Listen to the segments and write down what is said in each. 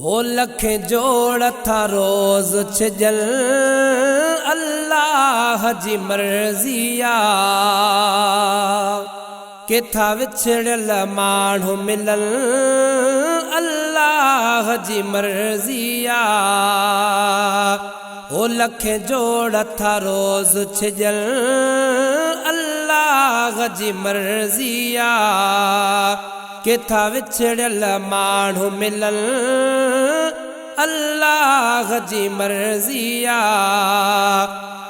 हो लखे जोड़ था रोज छजल अल्लाह जी मर्जिया किथा विछड़ल माण्हू मिलल अल्लाह जी मर्जिया हो लखे जोड़ था रोज छजल अल्लाह जी मर्जिया किथा विछड़ल माण्हू मिलल अल्लाह जी मर्जिया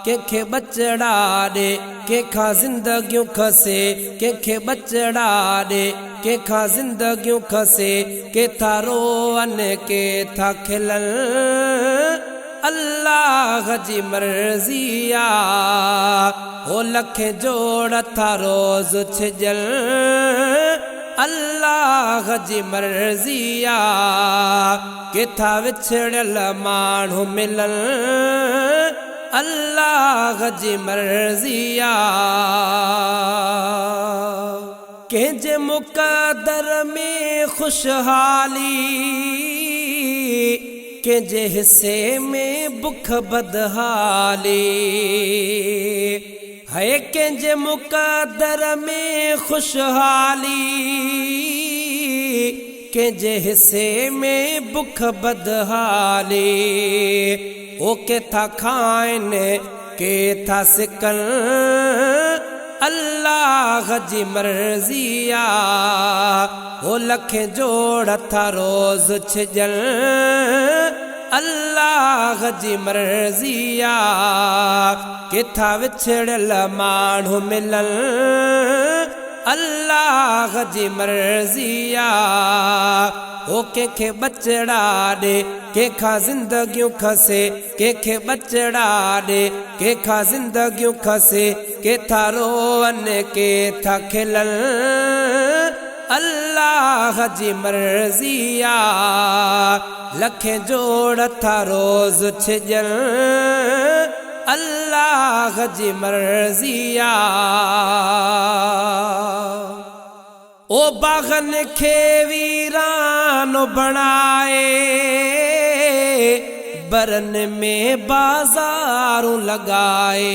कंहिंखे बचड़ा ॾे कंहिंखां ज़िंदगियूं खसे कंहिंखे बचड़ा ॾे कंहिंखां ज़िंदगियूं खसे केथा रोअनि केथा खिलनि अल्लाह जी मर्जिया हो लखे जोड़ था रोज़ छजल अल्लाह जी मर्जिया किथा विछड़ल माण्हू मिलल अल्लाह जी मर्जिया कंहिंजे मुक़दर में खुशहाली कंहिंजे हिस्से में बुख बदहाली है कंहिंजे मुक़दर में खुशहाली कंहिंजे हिस्से में बुख बदहाली ओ केथा खाइनि केथा सिकन अल्लाह जी मर्जिया हो लखे जोड़ था रोज छजल अल्लाह जी मर्जिया किथा विछड़ल माण्हू मिलल अल्लाह जी मर्जिया हो कंहिंखे बचड़ा ॾे कंहिंखां ज़िंदगियूं खसे कंहिंखे बचड़ा ॾे कंहिंखां ज़िंदगियूं खसे केथा रोअनि केथा खिलल अल्लाह जी मर्जिया लखे जोड़ था रोज छजल अल्लाह जी मर्जिया ओ बागन खे वीरान बणाए बरन में बाज़ारूं लगाए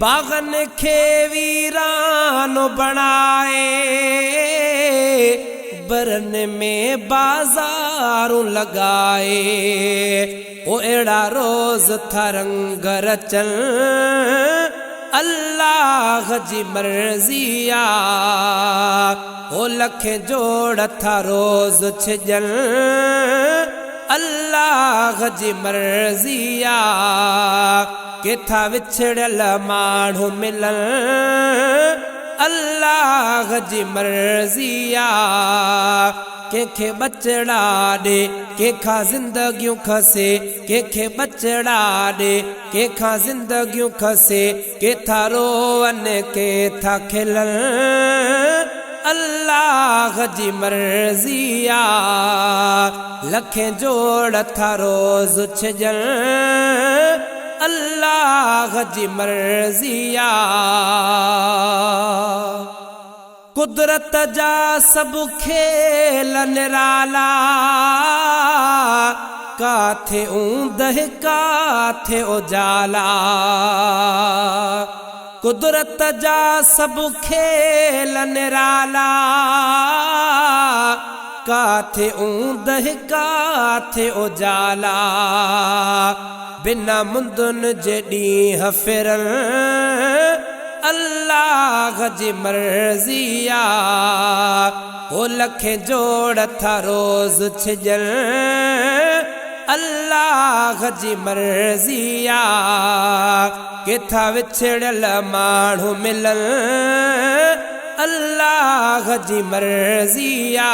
बागन खे वीरान बणाए बरन में बाज़ारूं लगाए ओ अहिड़ा रोज़ था रंग रचन अल्लाह जी मर्जिया हो लखे जोड़ था रोज छजल अल्लाह जी मर्जिया किथा विछड़ल माण्हू मिलल अल्लाह जी मर्जिया कंहिंखे बचड़ा ॾे कंहिंखां ज़िंदगियूं खसे कंहिंखे बचड़ा ॾे कंहिंखां ज़िंदगियूं खसे केथा रोअनि केथा खिलल अल्लाह जी मर्जिया लखे जोड़ था रोज छजल अल्लाह जी मर्जिया कुदरत जा सब खेल निराला काथे ऊंदह काथे उजाला कुदरत जा सब खेल निराला काथे ऊंदह काथे उजाला बिना मुंदुन जे ॾींहं फिरल अल्लाह जी मर्जिया हो लखे जोड़ था रोज छजल अल्लाह जी मर्जिया किथा विछड़ल माण्हू मिलल अल्लाह जी मर्जिया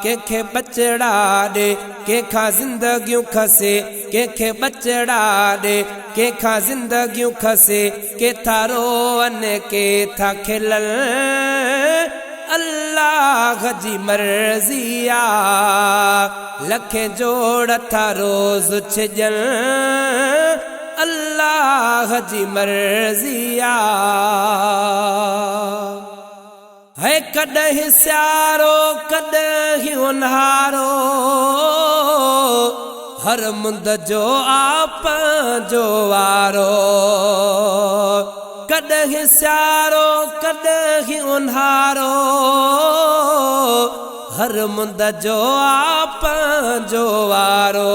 कंहिंखे बचड़ा ॾे कंहिंखां ज़िंदगियूं खसे कंहिंखे बचड़ा ॾे कंहिंखां ज़िंदगियूं खसे केथा रोअनि केथा खिलल अल्लाह जी मर्जिया लखे जोड़ था रोज छजल अल्लाह जी मर्जिया है कॾहिं सियारो कॾहिं उन्हारो हर मुंद जो आप जो वारो कॾहिं सियारो कॾहिं उन्हारो हर मुंद जो आप जो वारो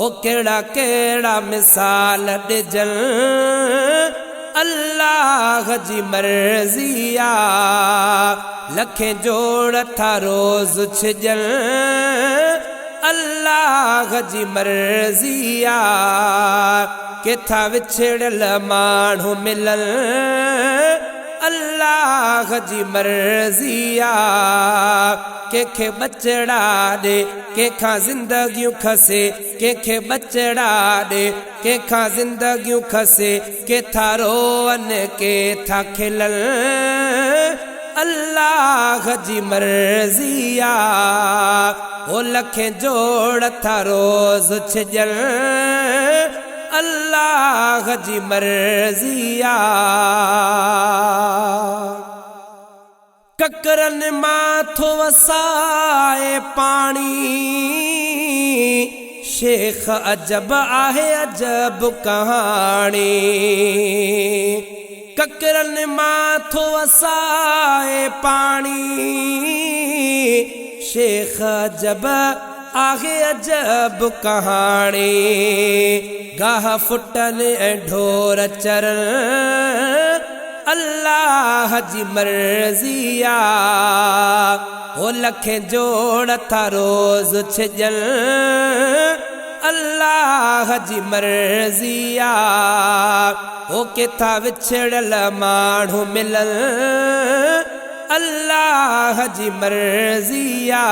ओ केड़ा केड़ा मिसाल ॾिजन अल्लाह जी मर्ज़िया लखें जोड़ था रोज़ छिजन अल्लाह जी मर्ज़िया किथा विछड़ल माण्हू मिलन अल्लाह जी मर्ज़िया केखे बचड़ा दे केखा जिंदगियूं खसे केखे बचड़ा दे केखा जिंदगियूं खसे केथा रोवन केथा खिलन अल्लाह जी मर्ज़िया ओ लखें जोड़ था रोज़ छिजन अल्लाह जी मर्ज़िया ककरन माथो वसाए पानी शेख अजब आहे अजब कहानी ककरन माथो वसाए पानी शेख अजब आहे अजब कहानी गाह फुटन ढोर चरन अल्लाह जी मर्ज़िया ओ लखें जोड़ था रोज़ छिजन अल्लाह जी मर्ज़िया ओ केथा विछड़ल माण्हू मिलन अल्लाह जी मर्ज़िया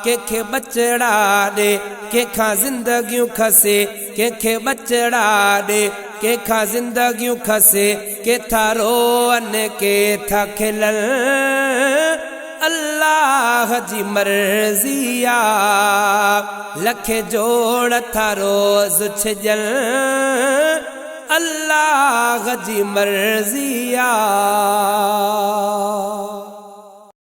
केखे बचड़ा दे केखा जिंदगियूं खसे केखे बचड़ा दे केखा जिंदगियूं खसे केथा रोवन केथा खिलन अल्लाह जी मर्ज़िया लखें जोड़ था रोज़ छिजन अल्लाह जी मर्ज़िया।